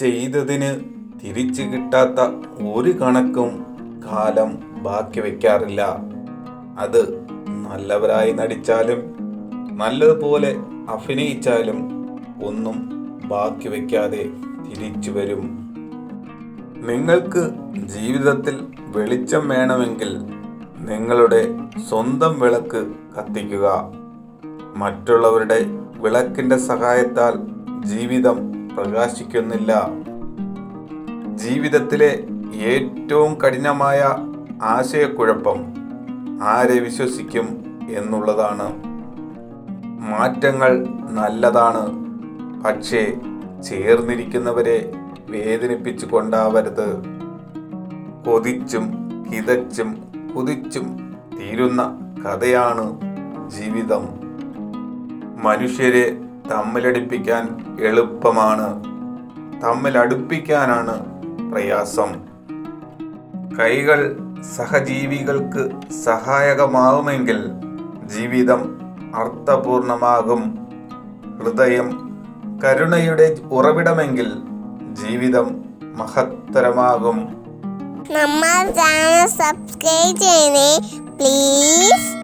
ചെയ്തതിന് തിരിച്ചു കിട്ടാത്ത ഒരു കണക്കും കാലം ബാക്കി വയ്ക്കാറില്ല. അത് നല്ലവരായി നടിച്ചാലും നല്ലതുപോലെ അഭിനയിച്ചാലും ഒന്നും ബാക്കി വയ്ക്കാതെ തിരിച്ചു വരും. നിങ്ങൾക്ക് ജീവിതത്തിൽ വെളിച്ചം വേണമെങ്കിൽ നിങ്ങളുടെ സ്വന്തം വിളക്ക് കത്തിക്കുക. മറ്റുള്ളവരുടെ വിളക്കിന്റെ സഹായത്താൽ ജീവിതം പ്രകാശിക്കുന്നില്ല. ജീവിതത്തിലെ ഏറ്റവും കഠിനമായ ആശയക്കുഴപ്പം ആരെ വിശ്വസിക്കും എന്നുള്ളതാണ്. മാറ്റങ്ങൾ നല്ലതാണ്, പക്ഷേ ചേർന്നിരിക്കുന്നവരെ വേദനിപ്പിച്ചു കൊണ്ടാവരുത്. കൊതിച്ചും കിതച്ചും കുതിച്ചും തീരുന്ന കഥയാണ് ജീവിതം. മനുഷ്യരെ തമ്മിലടിപ്പിക്കാൻ എളുപ്പമാണ്, തമ്മിലടുപ്പിക്കാനാണ് പ്രയാസം. കൈകൾ സഹജീവികൾക്ക് സഹായകമാവുമെങ്കിൽ ജീവിതം അർത്ഥപൂർണമാകും. ഹൃദയം കരുണയുടെ ഉറവിടമെങ്കിൽ ജീവിതം മഹത്തരമാകും. നമ്മൾ ചാനൽ സബ്സ്ക്രൈബ് ചെയ്യണേ പ്ലീസ്.